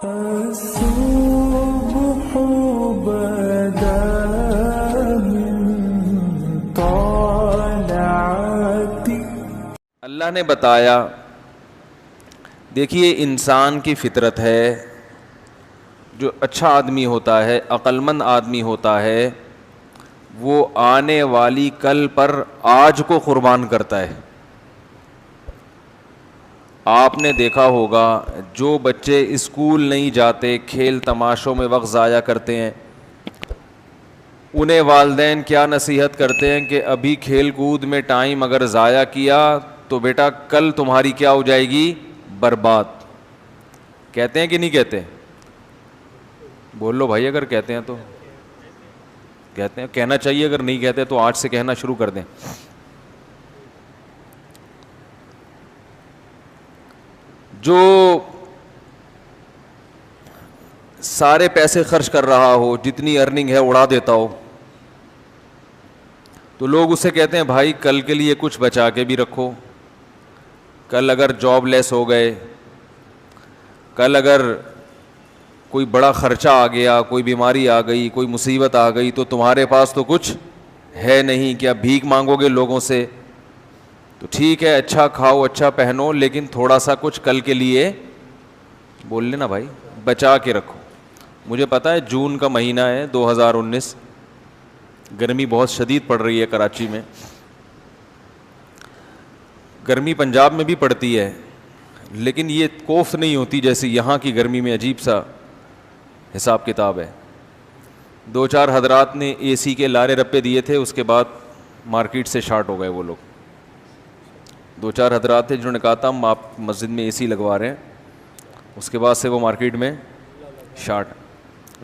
الصبح بدا من طلعتی. اللہ نے بتایا، دیکھیے انسان کی فطرت ہے، جو اچھا آدمی ہوتا ہے، عقل مند آدمی ہوتا ہے، وہ آنے والی کل پر آج کو قربان کرتا ہے. آپ نے دیکھا ہوگا جو بچے اسکول نہیں جاتے، کھیل تماشوں میں وقت ضائع کرتے ہیں، انہیں والدین کیا نصیحت کرتے ہیں کہ ابھی کھیل کود میں ٹائم اگر ضائع کیا تو بیٹا کل تمہاری کیا ہو جائے گی؟ برباد. کہتے ہیں کہ نہیں کہتے؟ بول لو بھائی، اگر کہتے ہیں تو کہتے ہیں، کہنا چاہیے، اگر نہیں کہتے تو آج سے کہنا شروع کر دیں. جو سارے پیسے خرچ کر رہا ہو، جتنی ارننگ ہے اڑا دیتا ہو، تو لوگ اسے کہتے ہیں بھائی کل کے لیے کچھ بچا کے بھی رکھو. کل اگر جاب لیس ہو گئے، کل اگر کوئی بڑا خرچہ آ گیا، کوئی بیماری آ گئی، کوئی مصیبت آ گئی، تو تمہارے پاس تو کچھ ہے نہیں، کیا بھیک مانگو گے لوگوں سے؟ تو ٹھیک ہے، اچھا کھاؤ، اچھا پہنو، لیکن تھوڑا سا کچھ کل کے لیے بول لینا بھائی، بچا کے رکھو. مجھے پتہ ہے جون کا مہینہ ہے 2019، گرمی بہت شدید پڑ رہی ہے کراچی میں. گرمی پنجاب میں بھی پڑتی ہے، لیکن یہ کوفت نہیں ہوتی جیسے یہاں کی گرمی میں. عجیب سا حساب کتاب ہے. 2-4 حضرات نے اے سی کے لارے رپے دیے تھے، اس کے بعد مارکیٹ سے شارٹ ہو گئے وہ لوگ. 2-4 حضرات تھے جنہوں نے کہا تھا ہم آپ مسجد میں اے سی لگوا رہے ہیں، اس کے بعد سے وہ مارکیٹ میں شارٹ.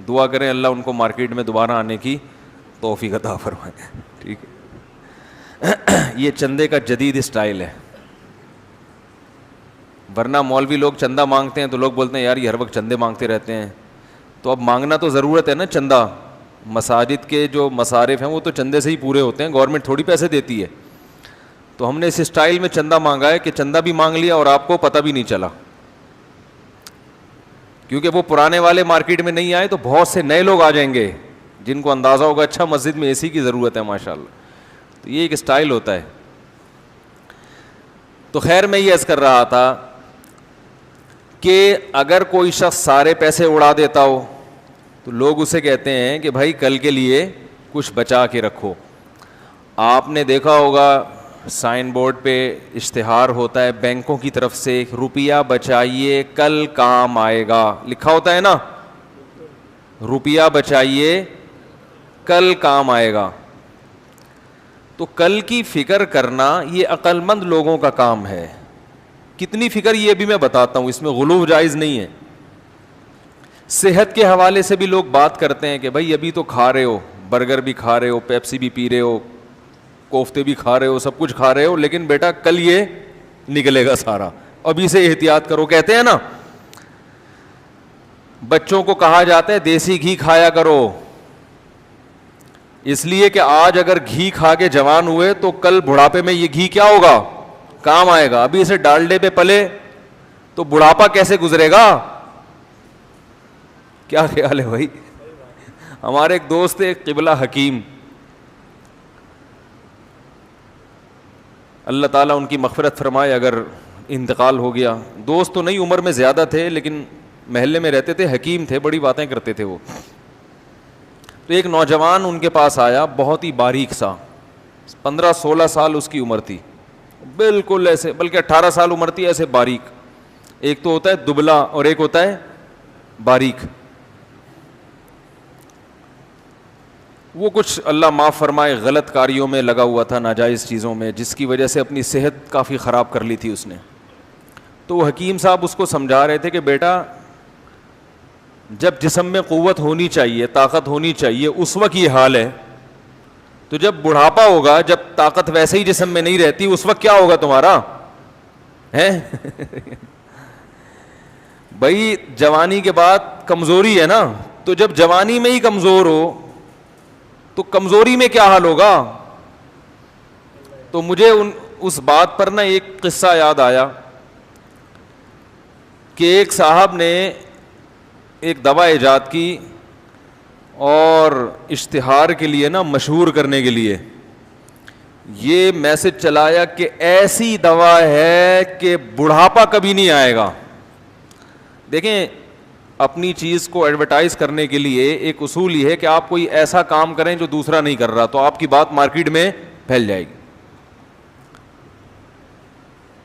دعا کریں اللہ ان کو مارکیٹ میں دوبارہ آنے کی توفیق عطا فرمائے. ٹھیک ہے، یہ چندے کا جدید اسٹائل ہے. ورنہ مولوی لوگ چندہ مانگتے ہیں تو لوگ بولتے ہیں یار یہ ہر وقت چندے مانگتے رہتے ہیں. تو اب مانگنا تو ضرورت ہے نا چندہ. مساجد کے جو مصارف ہیں وہ تو چندے سے ہی پورے ہوتے ہیں، گورنمنٹ تھوڑی پیسے دیتی ہے. تو ہم نے اس اسٹائل میں چندہ مانگا ہے کہ چندہ بھی مانگ لیا اور آپ کو پتہ بھی نہیں چلا، کیونکہ وہ پرانے والے مارکیٹ میں نہیں آئے تو بہت سے نئے لوگ آ جائیں گے جن کو اندازہ ہوگا اچھا مسجد میں اے سی کی ضرورت ہے ماشاءاللہ. تو یہ ایک اسٹائل ہوتا ہے. تو خیر میں یہ عرض کر رہا تھا کہ اگر کوئی شخص سارے پیسے اڑا دیتا ہو تو لوگ اسے کہتے ہیں کہ بھائی کل کے لیے کچھ بچا کے رکھو. آپ نے دیکھا ہوگا سائن بورڈ پہ اشتہار ہوتا ہے بینکوں کی طرف سے، روپیہ بچائیے کل کام آئے گا، لکھا ہوتا ہے نا، روپیہ بچائیے کل کام آئے گا. تو کل کی فکر کرنا یہ عقل مند لوگوں کا کام ہے. کتنی فکر یہ بھی میں بتاتا ہوں، اس میں غلو جائز نہیں ہے. صحت کے حوالے سے بھی لوگ بات کرتے ہیں کہ بھائی ابھی تو کھا رہے ہو، برگر بھی کھا رہے ہو، پیپسی بھی پی رہے ہو، کوفتے بھی کھا رہے ہو، سب کچھ کھا رہے ہو، لیکن بیٹا کل یہ نکلے گا سارا، ابھی سے احتیاط کرو. کہتے ہیں نا بچوں کو کہا جاتا ہے دیسی گھی کھایا کرو، اس لیے کہ آج اگر گھی کھا کے جوان ہوئے تو کل بڑھاپے میں یہ گھی کیا ہوگا؟ کام آئے گا. ابھی اسے ڈالڈے پہ پلے تو بڑھاپا کیسے گزرے گا؟ کیا خیال ہے بھائی؟ ہمارے ایک دوست ہے قبلہ حکیم، اللہ تعالیٰ ان کی مغفرت فرمائے، اگر انتقال ہو گیا. دوست تو نہیں، عمر میں زیادہ تھے لیکن محلے میں رہتے تھے، حکیم تھے، بڑی باتیں کرتے تھے وہ. تو ایک نوجوان ان کے پاس آیا، بہت ہی باریک سا، 15-16 سال اس کی عمر تھی، بالکل ایسے، بلکہ 18 سال عمر تھی، ایسے باریک. ایک تو ہوتا ہے دبلا اور ایک ہوتا ہے باریک. وہ کچھ اللہ معاف فرمائے غلط کاریوں میں لگا ہوا تھا، ناجائز چیزوں میں، جس کی وجہ سے اپنی صحت کافی خراب کر لی تھی اس نے. تو وہ حکیم صاحب اس کو سمجھا رہے تھے کہ بیٹا جب جسم میں قوت ہونی چاہیے، طاقت ہونی چاہیے، اس وقت یہ حال ہے، تو جب بڑھاپا ہوگا، جب طاقت ویسے ہی جسم میں نہیں رہتی، اس وقت کیا ہوگا تمہارا ہے؟ بھائی جوانی کے بعد کمزوری ہے نا، تو جب جوانی میں ہی کمزور ہو تو کمزوری میں کیا حال ہوگا؟ تو مجھے اس بات پر نا ایک قصہ یاد آیا کہ ایک صاحب نے ایک دوا ایجاد کی اور اشتہار کے لیے نا مشہور کرنے کے لیے یہ میسج چلایا کہ ایسی دوا ہے کہ بڑھاپا کبھی نہیں آئے گا. دیکھیں اپنی چیز کو ایڈورٹائز کرنے کے لیے ایک اصول یہ ہے کہ آپ کوئی ایسا کام کریں جو دوسرا نہیں کر رہا, تو آپ کی بات مارکیٹ میں پھیل جائے گی.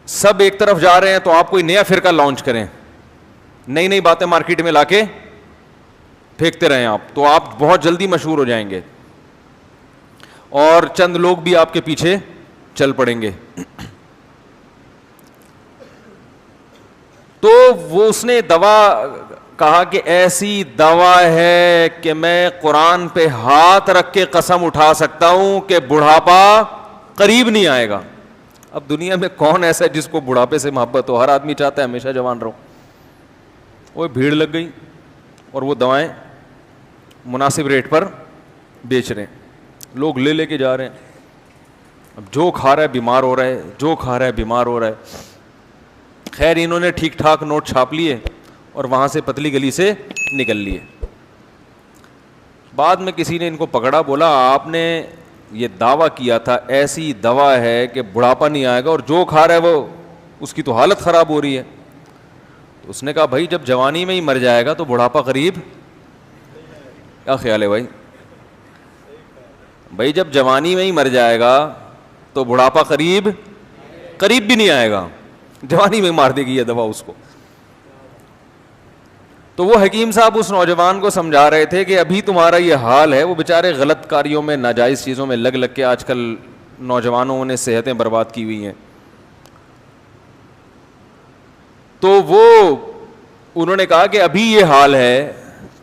سب ایک طرف جا رہے ہیں تو آپ کوئی نیا فرقہ لانچ کریں, نئی نئی باتیں مارکیٹ میں لا کے پھینکتے رہیں آپ, تو آپ بہت جلدی مشہور ہو جائیں گے اور چند لوگ بھی آپ کے پیچھے چل پڑیں گے. تو وہ اس نے دوا کہا کہ ایسی دوا ہے کہ میں قرآن پہ ہاتھ رکھ کے قسم اٹھا سکتا ہوں کہ بڑھاپا قریب نہیں آئے گا. اب دنیا میں کون ایسا ہے جس کو بڑھاپے سے محبت ہو؟ ہر آدمی چاہتا ہے ہمیشہ جوان رہو. وہ بھیڑ لگ گئی اور وہ دوائیں مناسب ریٹ پر بیچ رہے ہیں, لوگ لے لے کے جا رہے ہیں. اب جو کھا رہا ہے بیمار ہو رہا ہے, جو کھا رہا ہے بیمار ہو رہا ہے. خیر انہوں نے ٹھیک ٹھاک نوٹ چھاپ لیے اور وہاں سے پتلی گلی سے نکل لیے. بعد میں کسی نے ان کو پکڑا, بولا آپ نے یہ دعویٰ کیا تھا ایسی دوا ہے کہ بڑھاپا نہیں آئے گا, اور جو کھا رہا ہے وہ اس کی تو حالت خراب ہو رہی ہے. تو اس نے کہا بھائی جب جوانی میں ہی مر جائے گا تو بڑھاپا قریب, کیا خیال ہے بھائی؟ بھائی جب جوانی میں ہی مر جائے گا تو بڑھاپا قریب بھی نہیں آئے گا, جوانی میں مار دے گی یہ دوا اس کو. تو وہ حکیم صاحب اس نوجوان کو سمجھا رہے تھے کہ ابھی تمہارا یہ حال ہے. وہ بیچارے غلط کاریوں میں, ناجائز چیزوں میں لگ کے آج کل نوجوانوں نے صحتیں برباد کی ہوئی ہیں. تو وہ انہوں نے کہا کہ ابھی یہ حال ہے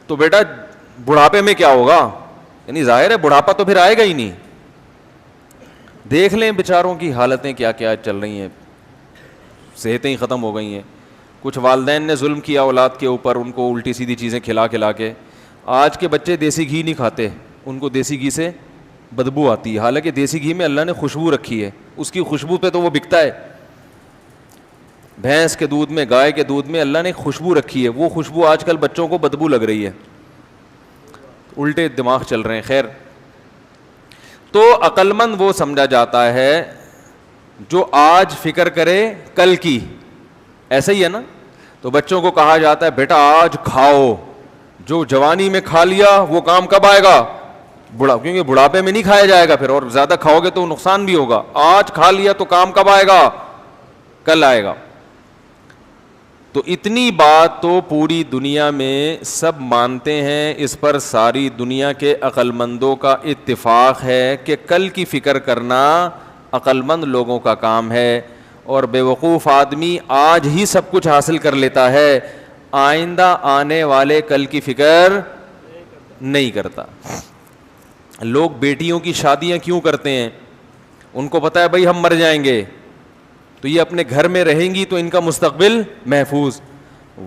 تو بیٹا بڑھاپے میں کیا ہوگا؟ یعنی ظاہر ہے بڑھاپا تو پھر آئے گا ہی نہیں. دیکھ لیں بیچاروں کی حالتیں کیا کیا چل رہی ہیں, صحتیں ہی ختم ہو گئی ہیں. کچھ والدین نے ظلم کیا اولاد کے اوپر, ان کو الٹی سیدھی چیزیں کھلا کے. آج کے بچے دیسی گھی نہیں کھاتے, ان کو دیسی گھی سے بدبو آتی ہے. حالانکہ دیسی گھی میں اللہ نے خوشبو رکھی ہے, اس کی خوشبو پہ تو وہ بکتا ہے. بھینس کے دودھ میں, گائے کے دودھ میں اللہ نے خوشبو رکھی ہے, وہ خوشبو آج کل بچوں کو بدبو لگ رہی ہے, الٹے دماغ چل رہے ہیں. خیر, تو عقل مند وہ سمجھا جاتا ہے جو آج فکر کرے کل کی. ایسا ہی ہے نا, تو بچوں کو کہا جاتا ہے بیٹا آج کھاؤ, جو جوانی میں کھا لیا وہ کام کب آئے گا؟ کیونکہ بڑھاپے میں نہیں کھایا جائے گا پھر, اور زیادہ کھاؤ گے تو نقصان بھی ہوگا. آج کھا لیا تو کام کب آئے گا؟ کل آئے گا. تو اتنی بات تو پوری دنیا میں سب مانتے ہیں, اس پر ساری دنیا کے عقل مندوں کا اتفاق ہے کہ کل کی فکر کرنا عقل مند لوگوں کا کام ہے, اور بے وقوف آدمی آج ہی سب کچھ حاصل کر لیتا ہے, آئندہ آنے والے کل کی فکر نہیں کرتا. لوگ بیٹیوں کی شادیاں کیوں کرتے ہیں؟ ان کو پتہ ہے بھائی ہم مر جائیں گے, تو یہ اپنے گھر میں رہیں گی تو ان کا مستقبل محفوظ.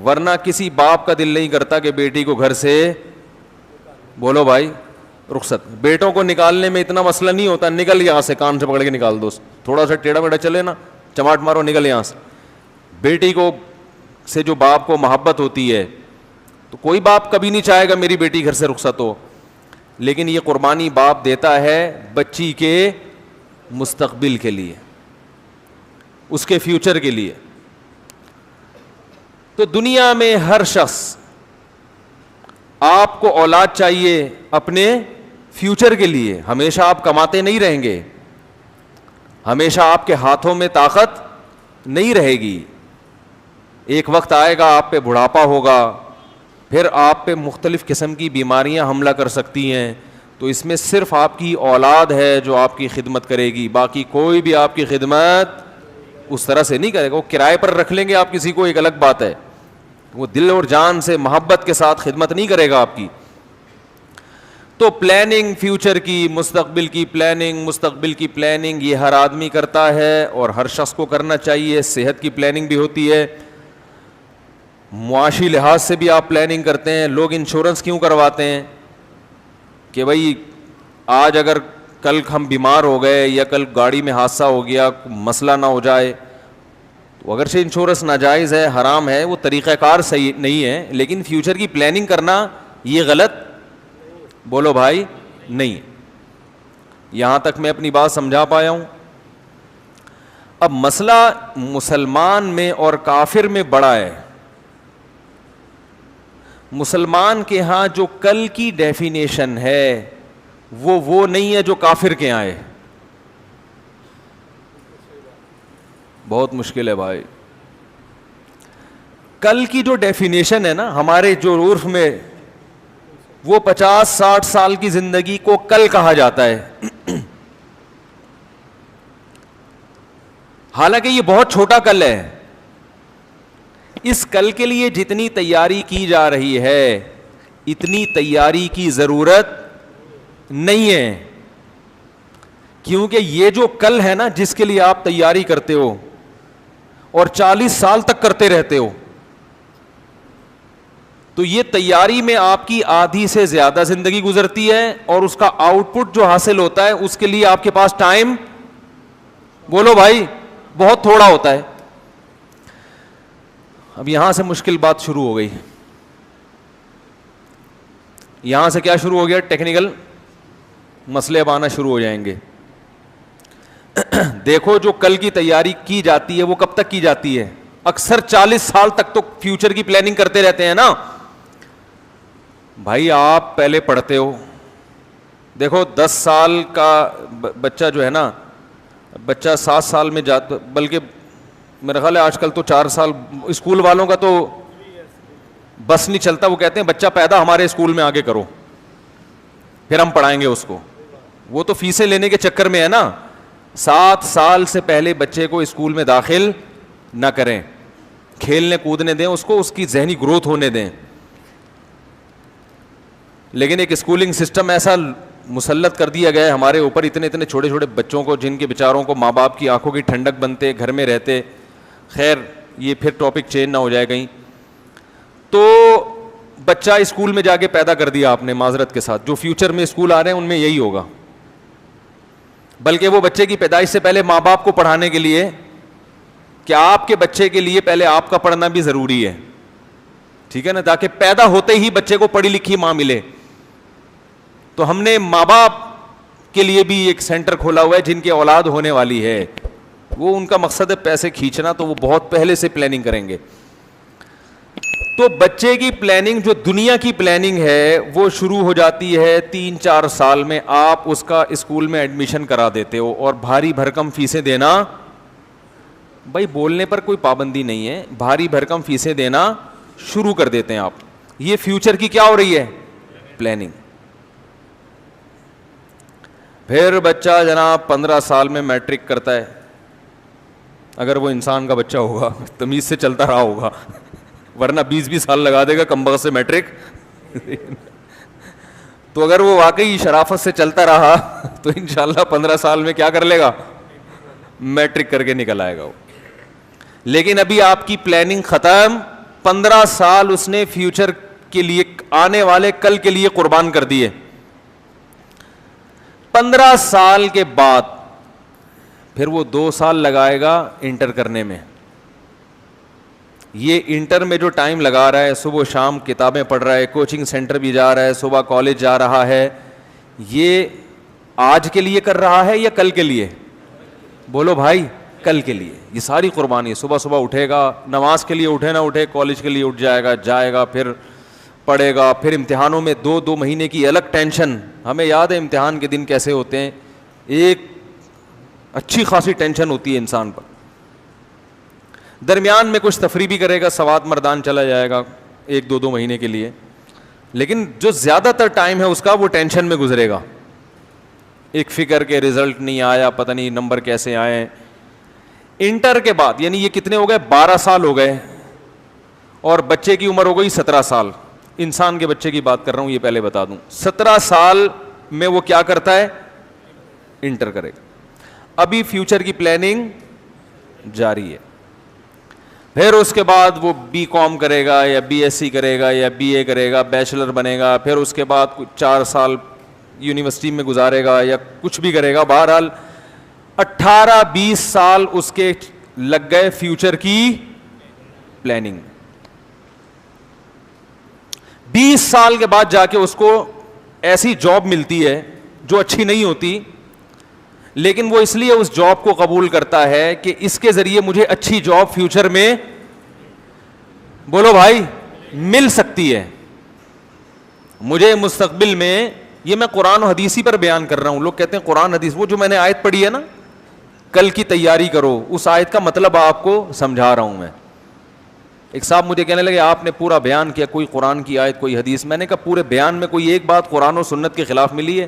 ورنہ کسی باپ کا دل نہیں کرتا کہ بیٹی کو گھر سے بولو بھائی رخصت. بیٹوں کو نکالنے میں اتنا مسئلہ نہیں ہوتا, نکل یہاں سے, کان سے پکڑ کے نکال دو, تھوڑا سا ٹیڑھا میڑھا چلے نا, چماٹ مارو, نکل یہاں سے. بیٹی کو سے جو باپ کو محبت ہوتی ہے, تو کوئی باپ کبھی نہیں چاہے گا میری بیٹی گھر سے رخصت ہو, لیکن یہ قربانی باپ دیتا ہے بچی کے مستقبل کے لیے, اس کے فیوچر کے لیے. تو دنیا میں ہر شخص, آپ کو اولاد چاہیے اپنے فیوچر کے لیے. ہمیشہ آپ کماتے نہیں رہیں گے, ہمیشہ آپ کے ہاتھوں میں طاقت نہیں رہے گی. ایک وقت آئے گا آپ پہ بڑھاپا ہوگا, پھر آپ پہ مختلف قسم کی بیماریاں حملہ کر سکتی ہیں. تو اس میں صرف آپ کی اولاد ہے جو آپ کی خدمت کرے گی, باقی کوئی بھی آپ کی خدمت اس طرح سے نہیں کرے گا. وہ کرائے پر رکھ لیں گے آپ کسی کو, ایک الگ بات ہے, وہ دل اور جان سے محبت کے ساتھ خدمت نہیں کرے گا آپ کی. تو پلاننگ فیوچر کی, مستقبل کی پلاننگ یہ ہر آدمی کرتا ہے اور ہر شخص کو کرنا چاہیے. صحت کی پلاننگ بھی ہوتی ہے, معاشی لحاظ سے بھی آپ پلاننگ کرتے ہیں. لوگ انشورنس کیوں کرواتے ہیں کہ بھائی آج اگر کل ہم بیمار ہو گئے یا کل گاڑی میں حادثہ ہو گیا, مسئلہ نہ ہو جائے, تو اگرچہ انشورنس ناجائز ہے, حرام ہے, وہ طریقہ کار صحیح نہیں ہے, لیکن فیوچر کی پلاننگ کرنا یہ غلط, بولو بھائی, نہیں. یہاں تک میں اپنی بات سمجھا پایا ہوں. اب مسئلہ مسلمان میں اور کافر میں بڑا ہے. مسلمان کے ہاں جو کل کی ڈیفینیشن ہے وہ نہیں ہے جو کافر کے یہاں ہے. بہت مشکل ہے بھائی. کل کی جو ڈیفینیشن ہے نا ہمارے جو عرف میں, وہ 50-60 سال کی زندگی کو کل کہا جاتا ہے. حالانکہ یہ بہت چھوٹا کل ہے. اس کل کے لیے جتنی تیاری کی جا رہی ہے اتنی تیاری کی ضرورت نہیں ہے, کیونکہ یہ جو کل ہے نا جس کے لیے آپ تیاری کرتے ہو اور 40 سال تک کرتے رہتے ہو, تو یہ تیاری میں آپ کی آدھی سے زیادہ زندگی گزرتی ہے, اور اس کا آؤٹ پٹ جو حاصل ہوتا ہے اس کے لیے آپ کے پاس ٹائم, بولو بھائی, بہت تھوڑا ہوتا ہے. اب یہاں سے مشکل بات شروع ہو گئی. یہاں سے کیا شروع ہو گیا؟ ٹیکنیکل مسئلے اب آنا شروع ہو جائیں گے. دیکھو جو کل کی تیاری کی جاتی ہے وہ کب تک کی جاتی ہے؟ اکثر 40 سال تک تو فیوچر کی پلاننگ کرتے رہتے ہیں نا بھائی. آپ پہلے پڑھتے ہو, دیکھو 10 سال کا بچہ جو ہے نا, بچہ 7 سال میں جاتا, بلکہ میرا خیال ہے آج کل تو 4 سال, اسکول والوں کا تو بس نہیں چلتا, وہ کہتے ہیں بچہ پیدا ہمارے اسکول میں آگے کرو پھر ہم پڑھائیں گے اس کو. وہ تو فیسیں لینے کے چکر میں ہے نا. 7 سال سے پہلے بچے کو اسکول میں داخل نہ کریں, کھیلنے کودنے دیں اس کو, اس کی ذہنی گروتھ ہونے دیں. لیکن ایک اسکولنگ سسٹم ایسا مسلط کر دیا گیا ہے ہمارے اوپر, اتنے اتنے چھوٹے چھوٹے بچوں کو, جن کے بیچاروں کو ماں باپ کی آنکھوں کی ٹھنڈک بنتے, گھر میں رہتے. خیر یہ پھر ٹاپک چینج نہ ہو جائے کہیں. تو بچہ اسکول میں جا کے پیدا کر دیا آپ نے, معذرت کے ساتھ, جو فیوچر میں اسکول آ رہے ہیں ان میں یہی ہوگا. بلکہ وہ بچے کی پیدائش سے پہلے ماں باپ کو پڑھانے کے لیے, کہ آپ کے بچے کے لیے پہلے آپ کا پڑھنا بھی ضروری ہے, ٹھیک ہے نا, تاکہ پیدا ہوتے ہی بچے کو پڑھی لکھی ماں ملے. تو ہم نے ماں باپ کے لیے بھی ایک سینٹر کھولا ہوا ہے جن کی اولاد ہونے والی ہے. وہ ان کا مقصد ہے پیسے کھینچنا, تو وہ بہت پہلے سے پلاننگ کریں گے. تو بچے کی پلاننگ, جو دنیا کی پلاننگ ہے, وہ شروع ہو جاتی ہے 3-4 سال میں. آپ اس کا اسکول میں ایڈمیشن کرا دیتے ہو, اور بھاری بھرکم فیسیں دینا, بھائی بولنے پر کوئی پابندی نہیں ہے, بھاری بھرکم فیسیں دینا شروع کر دیتے ہیں آپ. یہ فیوچر کی کیا ہو رہی ہے؟ پلاننگ. پھر بچہ جناب 15 سال میں میٹرک کرتا ہے, اگر وہ انسان کا بچہ ہوگا, تمیز سے چلتا رہا ہوگا, ورنہ 20 سال لگا دے گا کمبخت سے میٹرک. تو اگر وہ واقعی شرافت سے چلتا رہا تو انشاءاللہ 15 سال میں کیا کر لے گا؟ میٹرک کر کے نکل آئے گا وہ. لیکن ابھی آپ کی پلاننگ ختم, 15 سال اس نے فیوچر کے لیے, آنے والے کل کے لیے قربان کر دیے. 15 سال کے بعد پھر وہ 2 سال لگائے گا انٹر کرنے میں. یہ انٹر میں جو ٹائم لگا رہا ہے, صبح شام کتابیں پڑھ رہا ہے, کوچنگ سینٹر بھی جا رہا ہے, صبح کالج جا رہا ہے, یہ آج کے لیے کر رہا ہے یا کل کے لیے؟ بولو بھائی, کل کے لیے. یہ ساری قربانی, صبح صبح اٹھے گا, نماز کے لیے اٹھے نہ اٹھے, کالج کے لیے اٹھ جائے گا, پھر پڑھے گا, پھر امتحانوں میں 2 مہینے کی الگ ٹینشن. ہمیں یاد ہے امتحان کے دن کیسے ہوتے ہیں, ایک اچھی خاصی ٹینشن ہوتی ہے انسان پر. درمیان میں کچھ تفریح بھی کرے گا, سواد مردان چلا جائے گا 1-2 مہینے کے لیے, لیکن جو زیادہ تر ٹائم ہے اس کا وہ ٹینشن میں گزرے گا. ایک فکر کے رزلٹ نہیں آیا, پتہ نہیں نمبر کیسے آئے. انٹر کے بعد, یعنی یہ کتنے ہو گئے؟ 12 سال ہو گئے, اور بچے کی عمر ہو گئی 17 سال. انسان کے بچے کی بات کر رہا ہوں, یہ پہلے بتا دوں. 17 سال میں وہ کیا کرتا ہے؟ انٹر کرے گا. ابھی فیوچر کی پلاننگ جاری ہے. پھر اس کے بعد وہ BCom کرے گا, یا BSc کرے گا, یا BA کرے گا, بیچلر بنے گا. پھر اس کے بعد 4 سال یونیورسٹی میں گزارے گا, یا کچھ بھی کرے گا. بہرحال 18-20 سال اس کے لگ گئے فیوچر کی پلاننگ. 20 سال کے بعد جا کے اس کو ایسی جاب ملتی ہے جو اچھی نہیں ہوتی, لیکن وہ اس لیے اس جاب کو قبول کرتا ہے کہ اس کے ذریعے مجھے اچھی جاب فیوچر میں, بولو بھائی, مل سکتی ہے. مجھے مستقبل میں, یہ میں قرآن و حدیثی پر بیان کر رہا ہوں. لوگ کہتے ہیں قرآن حدیث, وہ جو میں نے آیت پڑھی ہے نا, کل کی تیاری کرو, اس آیت کا مطلب آپ کو سمجھا رہا ہوں میں. ایک صاحب مجھے کہنے لگے آپ نے پورا بیان کیا, کوئی قرآن کی آیت کوئی حدیث. میں نے کہا پورے بیان میں کوئی ایک بات قرآن و سنت کے خلاف ملی ہے؟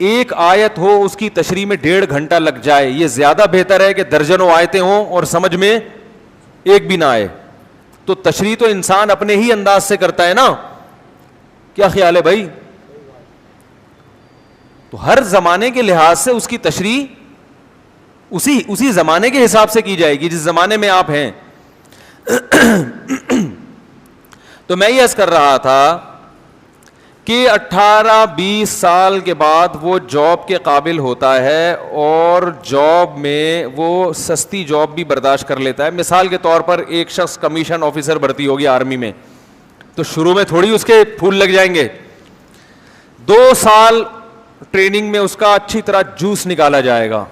ایک آیت ہو اس کی تشریح میں 1.5 گھنٹہ لگ جائے, یہ زیادہ بہتر ہے کہ درجنوں آیتیں ہوں اور سمجھ میں ایک بھی نہ آئے. تو تشریح تو انسان اپنے ہی انداز سے کرتا ہے نا, کیا خیال ہے بھائی؟ تو ہر زمانے کے لحاظ سے اس کی تشریح اسی زمانے کے حساب سے کی جائے گی جس زمانے میں آپ ہیں. تو میں یہ عرض کر رہا تھا کہ 18-20 سال کے بعد وہ جاب کے قابل ہوتا ہے اور جاب میں وہ سستی جاب بھی برداشت کر لیتا ہے. مثال کے طور پر ایک شخص کمیشن آفیسر بھرتی ہوگی آرمی میں, تو شروع میں تھوڑی اس کے پھول لگ جائیں گے. 2 سال ٹریننگ میں اس کا اچھی طرح جوس نکالا جائے گا.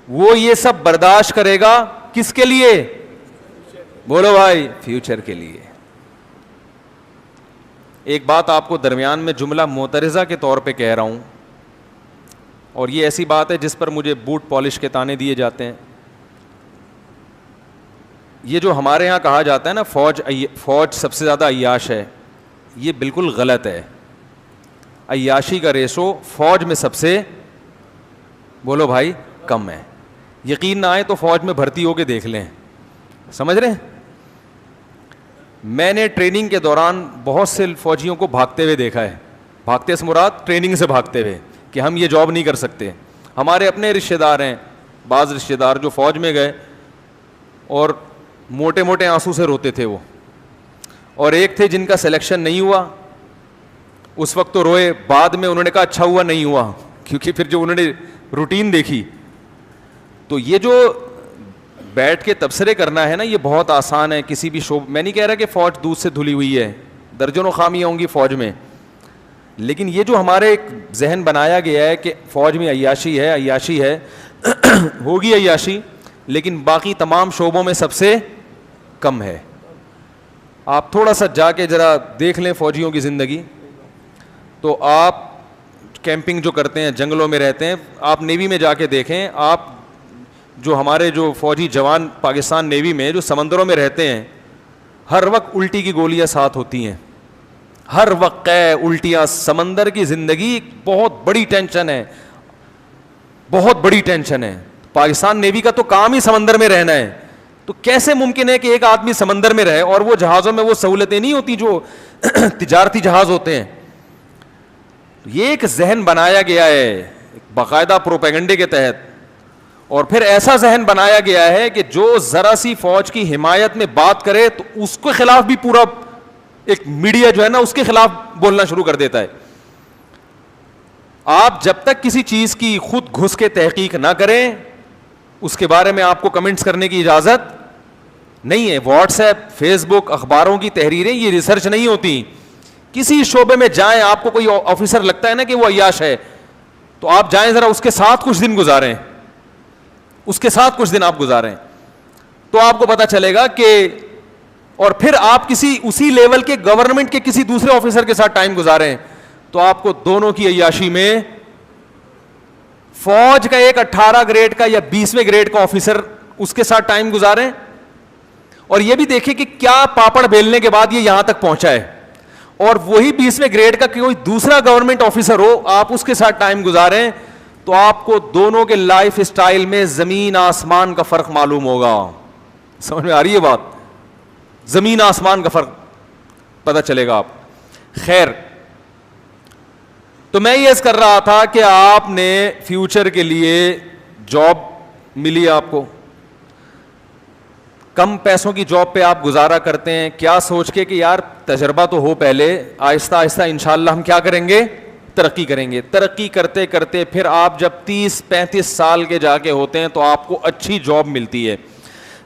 وہ یہ سب برداشت کرے گا کس کے لیے؟ بولو بھائی, فیوچر کے لیے. ایک بات آپ کو درمیان میں جملہ معترضہ کے طور پہ کہہ رہا ہوں, اور یہ ایسی بات ہے جس پر مجھے بوٹ پالش کے تانے دیے جاتے ہیں. یہ جو ہمارے یہاں کہا جاتا ہے نا فوج سب سے زیادہ عیاش ہے, یہ بالکل غلط ہے. عیاشی کا ریشو فوج میں سب سے, بولو بھائی, کم ہے. یقین نہ آئے تو فوج میں بھرتی ہو کے دیکھ لیں, سمجھ رہے ہیں. میں نے ٹریننگ کے دوران بہت سے فوجیوں کو بھاگتے ہوئے دیکھا ہے. بھاگتے سے مراد ٹریننگ سے بھاگتے ہوئے کہ ہم یہ جاب نہیں کر سکتے. ہمارے اپنے رشتہ دار ہیں, بعض رشتہ دار جو فوج میں گئے اور موٹے موٹے آنسو سے روتے تھے وہ, اور ایک تھے جن کا سلیکشن نہیں ہوا. اس وقت تو روئے, بعد میں انہوں نے کہا اچھا ہوا نہیں ہوا, کیونکہ پھر جو انہوں نے روٹین دیکھی. تو یہ جو بیٹھ کے تبصرے کرنا ہے نا, یہ بہت آسان ہے کسی بھی میں نہیں کہہ رہا کہ فوج دودھ سے دھلی ہوئی ہے, درجنوں خامیاں ہوں گی فوج میں, لیکن یہ جو ہمارے ایک ذہن بنایا گیا ہے کہ فوج میں عیاشی ہے ہوگی عیاشی, لیکن باقی تمام شعبوں میں سب سے کم ہے. آپ تھوڑا سا جا کے ذرا دیکھ لیں فوجیوں کی زندگی, تو آپ کیمپنگ جو کرتے ہیں, جنگلوں میں رہتے ہیں, آپ نیوی میں جا کے دیکھیں. آپ جو ہمارے جو فوجی جوان پاکستان نیوی میں جو سمندروں میں رہتے ہیں, ہر وقت الٹی کی گولیاں ساتھ ہوتی ہیں, ہر وقت الٹیاں. سمندر کی زندگی ایک بہت بڑی ٹینشن ہے, بہت بڑی ٹینشن ہے. پاکستان نیوی کا تو کام ہی سمندر میں رہنا ہے, تو کیسے ممکن ہے کہ ایک آدمی سمندر میں رہے؟ اور وہ جہازوں میں وہ سہولتیں نہیں ہوتی جو تجارتی جہاز ہوتے ہیں. یہ ایک ذہن بنایا گیا ہے باقاعدہ پروپیگنڈے کے تحت, اور پھر ایسا ذہن بنایا گیا ہے کہ جو ذرا سی فوج کی حمایت میں بات کرے تو اس کے خلاف بھی پورا ایک میڈیا جو ہے نا اس کے خلاف بولنا شروع کر دیتا ہے. آپ جب تک کسی چیز کی خود گھس کے تحقیق نہ کریں, اس کے بارے میں آپ کو کمنٹس کرنے کی اجازت نہیں ہے. واٹس ایپ, فیس بک, اخباروں کی تحریریں یہ ریسرچ نہیں ہوتی. کسی شعبے میں جائیں, آپ کو کوئی آفیسر لگتا ہے نا کہ وہ عیاش ہے, تو آپ جائیں ذرا اس کے ساتھ کچھ دن گزاریں, اس کے ساتھ کچھ دن آپ گزاریں, تو آپ کو پتا چلے گا کہ, اور پھر آپ کسی اسی لیول کے گورنمنٹ کے کسی دوسرے آفیسر کے ساتھ ٹائم گزاریں, تو آپ کو دونوں کی عیاشی میں فوج کا ایک 18 گریڈ کا یا 20ویں گریڈ کا آفیسر اس کے ساتھ ٹائم گزاریں, اور یہ بھی دیکھیں کہ کیا پاپڑ بیلنے کے بعد یہ یہاں تک پہنچا ہے, اور وہی 20ویں گریڈ کا کوئی دوسرا گورنمنٹ آفیسر ہو, آپ اس کے ساتھ ٹائم گزاریں, تو آپ کو دونوں کے لائف سٹائل میں زمین آسمان کا فرق معلوم ہوگا. سمجھ میں آ رہی ہے بات؟ زمین آسمان کا فرق پتہ چلے گا آپ. خیر, تو میں یہ عرض کر رہا تھا کہ آپ نے فیوچر کے لیے جاب ملی, آپ کو کم پیسوں کی جاب پہ آپ گزارا کرتے ہیں, کیا سوچ کے کہ یار تجربہ تو ہو پہلے, آہستہ آہستہ انشاءاللہ ہم کیا کریں گے, ترقی کریں گے. ترقی کرتے کرتے پھر آپ جب 30-35 سال کے جا کے ہوتے ہیں تو آپ کو اچھی جاب ملتی ہے.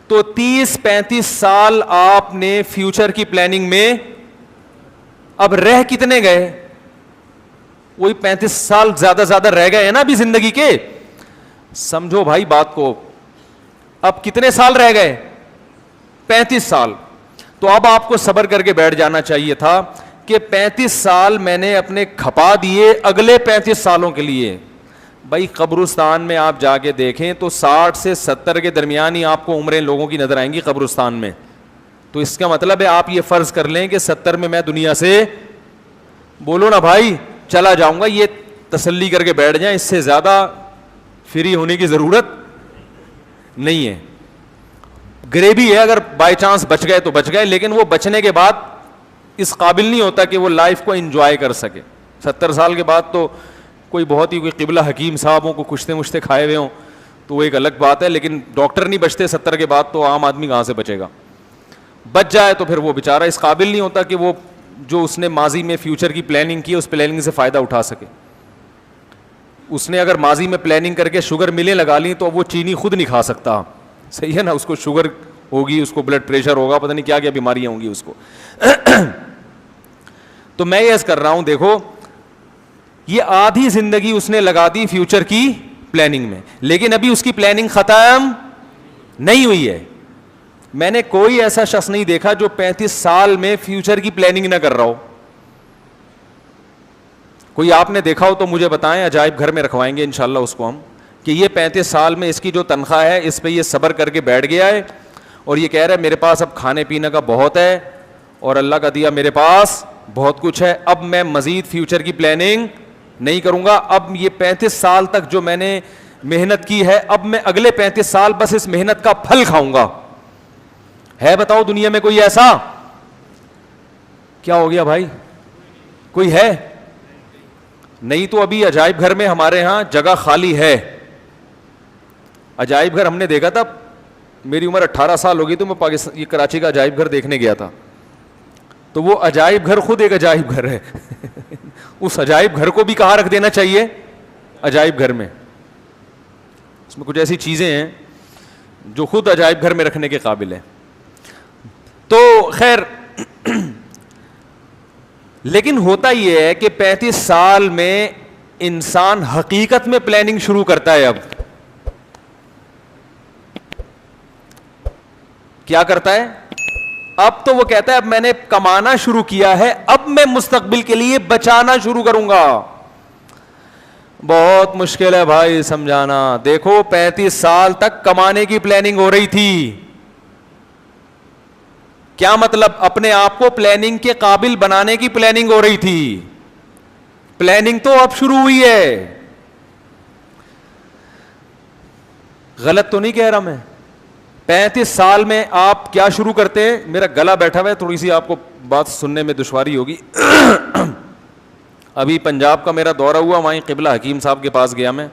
تو 30-35 سال آپ نے فیوچر کی پلاننگ میں اب رہ کتنے گئے؟ وہی 35 سال زیادہ رہ گئے ہیں نا ابھی زندگی کے. سمجھو بھائی بات کو, اب کتنے سال رہ گئے؟ 35 سال. تو اب آپ کو صبر کر کے بیٹھ جانا چاہیے تھا کہ 35 سال میں نے اپنے کھپا دیے اگلے 35 سالوں کے لیے. بھائی قبرستان میں آپ جا کے دیکھیں تو 60 سے 70 کے درمیان ہی آپ کو عمریں لوگوں کی نظر آئیں گی قبرستان میں. تو اس کا مطلب ہے آپ یہ فرض کر لیں کہ 70 میں میں دنیا سے, بولو نا بھائی, چلا جاؤں گا. یہ تسلی کر کے بیٹھ جائیں, اس سے زیادہ فری ہونے کی ضرورت نہیں ہے. گریبی ہے, اگر بائی چانس بچ گئے تو بچ گئے, لیکن وہ بچنے کے بعد اس قابل نہیں ہوتا کہ وہ لائف کو انجوائے کر سکے. 70 سال کے بعد تو کوئی بہت ہی کوئی قبلہ حکیم صاحبوں کو کشتے مشتے کھائے ہوئے ہوں تو وہ ایک الگ بات ہے, لیکن ڈاکٹر نہیں بچتے 70 کے بعد, تو عام آدمی کہاں سے بچے گا؟ بچ جائے تو پھر وہ بیچارہ اس قابل نہیں ہوتا کہ وہ جو اس نے ماضی میں فیوچر کی پلاننگ کی اس پلاننگ سے فائدہ اٹھا سکے. اس نے اگر ماضی میں پلاننگ کر کے شوگر ملیں لگا لیں تو وہ چینی خود نہیں کھا سکتا, صحیح ہے نا. اس کو شوگر ہوگی, اس کو بلڈ پریشر ہوگا, پتہ نہیں کیا کیا بیماریاں ہوں گی اس کو. تو میں یہ عرض کر رہا ہوں, دیکھو یہ آدھی زندگی اس نے لگا دی فیوچر کی پلاننگ میں, لیکن ابھی اس کی پلاننگ ختم نہیں ہوئی ہے. میں نے کوئی ایسا شخص نہیں دیکھا جو 35 سال میں فیوچر کی پلاننگ نہ کر رہا ہو. کوئی آپ نے دیکھا ہو تو مجھے بتائیں, عجائب گھر میں رکھوائیں گے انشاءاللہ اس کو ہم, کہ یہ 35 سال میں اس کی جو تنخواہ ہے اس پہ یہ صبر کر کے بیٹھ گیا ہے اور یہ کہہ رہا ہے میرے پاس اب کھانے پینے کا بہت ہے اور اللہ کا دیا میرے پاس بہت کچھ ہے, اب میں مزید فیوچر کی پلاننگ نہیں کروں گا. اب یہ 35 سال تک جو میں نے محنت کی ہے, اب میں اگلے 35 سال بس اس محنت کا پھل کھاؤں گا. ہے بتاؤ دنیا میں کوئی ایسا؟ کیا ہو گیا بھائی, کوئی ہے؟ نہیں. تو ابھی عجائب گھر میں ہمارے ہاں جگہ خالی ہے. عجائب گھر ہم نے دیکھا تھا, میری عمر 18 سال ہو گئی تو میں پاکستان یہ کراچی کا عجائب گھر دیکھنے گیا تھا. تو وہ عجائب گھر خود ایک عجائب گھر ہے. اس عجائب گھر کو بھی کہاں رکھ دینا چاہیے؟ عجائب گھر میں. اس میں کچھ ایسی چیزیں ہیں جو خود عجائب گھر میں رکھنے کے قابل ہیں. تو خیر لیکن ہوتا یہ ہے کہ 35 سال میں انسان حقیقت میں پلاننگ شروع کرتا ہے. اب کیا کرتا ہے؟ اب تو وہ کہتا ہے اب میں نے کمانا شروع کیا ہے, اب میں مستقبل کے لیے بچانا شروع کروں گا. بہت مشکل ہے بھائی سمجھانا. دیکھو 35 سال تک کمانے کی پلاننگ ہو رہی تھی. کیا مطلب؟ اپنے آپ کو پلاننگ کے قابل بنانے کی پلاننگ ہو رہی تھی. پلاننگ تو اب شروع ہوئی ہے. غلط تو نہیں کہہ رہا میں؟ 35 سال میں آپ کیا شروع کرتے ہیں؟ میرا گلا بیٹھا ہوا ہے, تھوڑی سی آپ کو بات سننے میں دشواری ہوگی. ابھی پنجاب کا میرا دورہ ہوا, وہیں قبلہ حکیم صاحب کے پاس گیا میں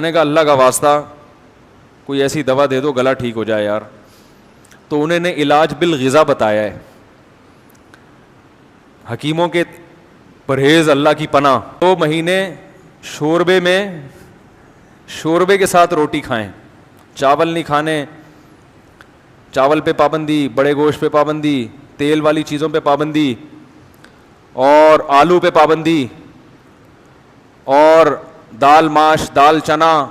نے کہا اللہ کا واسطہ کوئی ایسی دوا دے دو گلا ٹھیک ہو جائے یار. تو انہوں نے علاج بالغذا بتایا ہے. حکیموں کے پرہیز اللہ کی پناہ. 2 مہینے شوربے کے ساتھ روٹی کھائیں, چاول نہیں کھانے. چاول پہ پابندی, بڑے گوشت پہ پابندی, تیل والی چیزوں پہ پابندی, اور آلو پہ پابندی, اور دال ماش, دال چنا,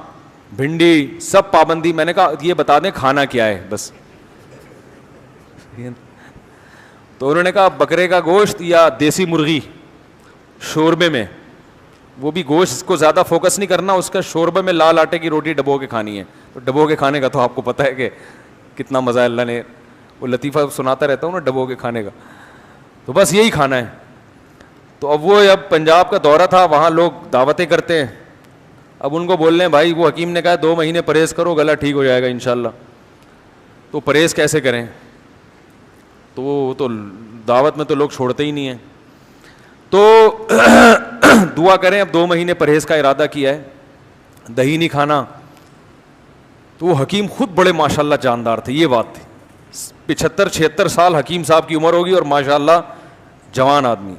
بھنڈی, سب پابندی. میں نے کہا یہ بتا دیں کھانا کیا ہے بس. تو انہوں نے کہا بکرے کا گوشت یا دیسی مرغی شوربے میں, وہ بھی گوشت کو زیادہ فوکس نہیں کرنا, اس کا شوربے میں لال آٹے کی روٹی ڈبو کے کھانی ہے. تو ڈبو کے کھانے کا تو آپ کو پتہ ہے کہ کتنا مزہ ہے, اللہ نے وہ لطیفہ سناتا رہتا ہوں نا ڈبو کے کھانے کا. تو بس یہی کھانا ہے. تو اب وہ اب پنجاب کا دورہ تھا, وہاں لوگ دعوتیں کرتے ہیں. اب ان کو بول رہے ہیں بھائی وہ حکیم نے کہا 2 مہینے پرہیز کرو گلا ٹھیک ہو جائے گا انشاءاللہ. تو پرہیز کیسے کریں؟ تو وہ تو دعوت میں تو لوگ چھوڑتے ہی نہیں ہیں. تو دعا کریں. اب 2 مہینے پرہیز کا ارادہ کیا ہے, دہی نہیں کھانا. تو وہ حکیم خود بڑے ماشاءاللہ جاندار تھے. یہ بات تھی 75-76 سال حکیم صاحب کی عمر ہوگی اور ماشاءاللہ جوان آدمی.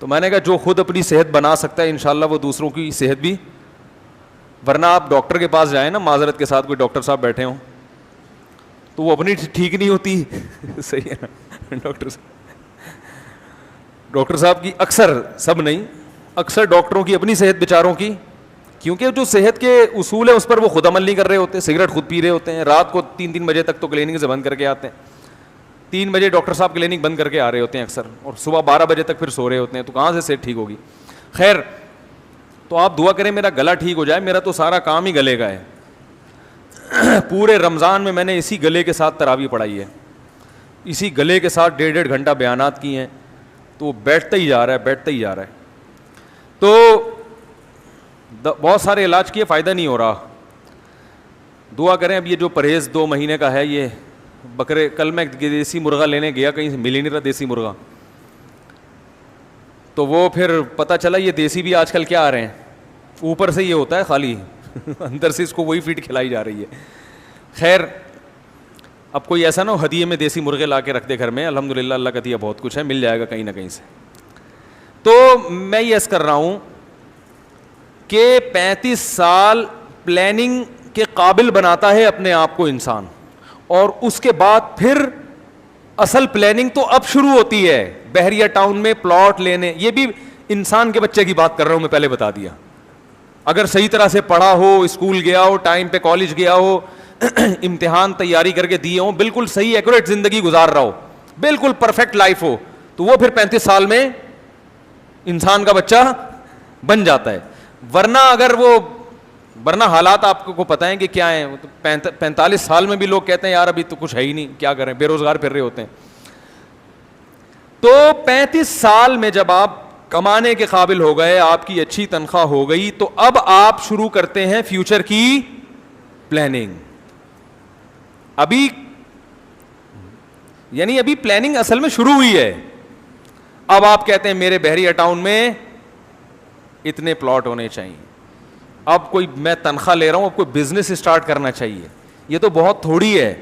تو میں نے کہا جو خود اپنی صحت بنا سکتا ہے انشاءاللہ وہ دوسروں کی صحت بھی, ورنہ آپ ڈاکٹر کے پاس جائیں نا, معذرت کے ساتھ کوئی ڈاکٹر صاحب بیٹھے ہوں تو وہ اپنی ٹھیک نہیں ہوتی صحیح ہے نا, ڈاکٹر صاحب کی اکثر, سب نہیں, اکثر ڈاکٹروں کی اپنی صحت بیچاروں کی, کیونکہ جو صحت کے اصول ہیں اس پر وہ خود عمل نہیں کر رہے ہوتے, سگریٹ خود پی رہے ہوتے ہیں, رات کو 3 بجے تک تو کلینک سے بند کر کے آتے ہیں, 3 بجے ڈاکٹر صاحب کلینک بند کر کے آ رہے ہوتے ہیں اکثر, اور صبح 12 بجے تک پھر سو رہے ہوتے ہیں, تو کہاں سے صحت ٹھیک ہوگی. خیر, تو آپ دعا کریں میرا گلا ٹھیک ہو جائے, میرا تو سارا کام ہی گلے کا ہے. پورے رمضان میں نے اسی گلے کے ساتھ تراویح پڑھائی ہے, اسی گلے کے ساتھ 1.5 گھنٹہ بیانات کیے ہیں, تو وہ بیٹھتا ہی جا رہا ہے. تو بہت سارے علاج کیے, فائدہ نہیں ہو رہا. دعا کریں. اب یہ جو پرہیز 2 مہینے کا ہے, یہ بکرے, کل میں دیسی مرغا لینے گیا, کہیں سے مل ہی نہیں رہا دیسی مرغا, تو وہ پھر پتہ چلا یہ دیسی بھی آج کل کیا آ رہے ہیں, اوپر سے یہ ہوتا ہے خالی, اندر سے اس کو وہی فیڈ کھلائی جا رہی ہے. خیر, اب کوئی ایسا نہ ہو ہدیے میں دیسی مرغے لا کے رکھ دے گھر میں, الحمدللہ اللہ کا دیا بہت کچھ ہے, مل جائے گا کہیں نہ کہیں سے. تو میں یہ عرض کر رہا ہوں کہ 35 سال پلاننگ کے قابل بناتا ہے اپنے آپ کو انسان, اور اس کے بعد پھر اصل پلاننگ تو اب شروع ہوتی ہے. بحریہ ٹاؤن میں پلاٹ لینے, یہ بھی انسان کے بچے کی بات کر رہا ہوں میں, پہلے بتا دیا. اگر صحیح طرح سے پڑھا ہو, اسکول گیا ہو, ٹائم پہ کالج گیا ہو, امتحان تیاری کر کے دیے ہوں, بالکل صحیح ایکوریٹ زندگی گزار رہا ہو, بالکل پرفیکٹ لائف ہو, تو وہ پھر 35 سال میں انسان کا بچہ بن جاتا ہے. ورنہ حالات آپ کو پتہ ہیں کہ کیا ہیں. 45 سال میں بھی لوگ کہتے ہیں یار ابھی تو کچھ ہے ہی نہیں, کیا کریں, بے روزگار پھر رہے ہوتے ہیں. تو 35 سال میں جب آپ کمانے کے قابل ہو گئے, آپ کی اچھی تنخواہ ہو گئی, تو اب آپ شروع کرتے ہیں فیوچر کی پلاننگ. ابھی پلاننگ اصل میں شروع ہوئی ہے. اب آپ کہتے ہیں میرے بحریہ ٹاؤن میں اتنے پلاٹ ہونے چاہیے, اب کوئی میں تنخواہ لے رہا ہوں, اب کوئی بزنس اسٹارٹ کرنا چاہیے. یہ تو بہت تھوڑی ہے.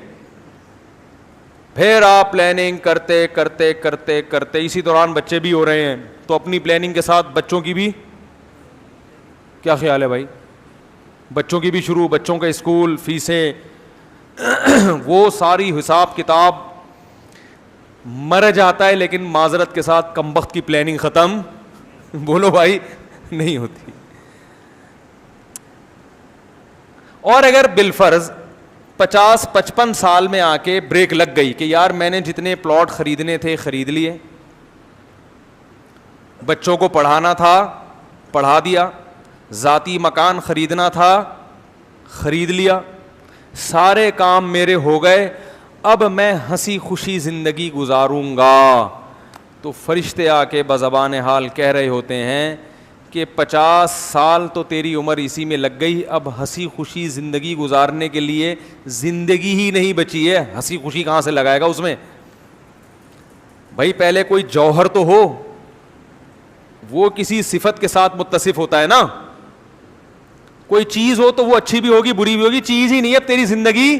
پھر آپ پلاننگ کرتے کرتے کرتے کرتے اسی دوران بچے بھی ہو رہے ہیں, تو اپنی پلاننگ کے ساتھ بچوں کی بھی, کیا خیال ہے بھائی, بچوں کی بھی شروع, بچوں کا اسکول, فیسیں, وہ ساری حساب کتاب مر جاتا ہے. لیکن معذرت کے ساتھ کمبخت کی پلاننگ ختم, بولو بھائی, نہیں ہوتی. اور اگر بالفرض 50-55 سال میں آ کے بریک لگ گئی کہ یار میں نے جتنے پلاٹ خریدنے تھے خرید لیے, بچوں کو پڑھانا تھا پڑھا دیا, ذاتی مکان خریدنا تھا خرید لیا, سارے کام میرے ہو گئے, اب میں ہنسی خوشی زندگی گزاروں گا, تو فرشتے آ کے بزبان حال کہہ رہے ہوتے ہیں کہ 50 سال تو تیری عمر اسی میں لگ گئی, اب ہنسی خوشی زندگی گزارنے کے لیے زندگی ہی نہیں بچی ہے, ہنسی خوشی کہاں سے لگائے گا اس میں. بھائی پہلے کوئی جوہر تو ہو, وہ کسی صفت کے ساتھ متصف ہوتا ہے نا, کوئی چیز ہو تو وہ اچھی بھی ہوگی بری بھی ہوگی, چیز ہی نہیں ہے, اب تیری زندگی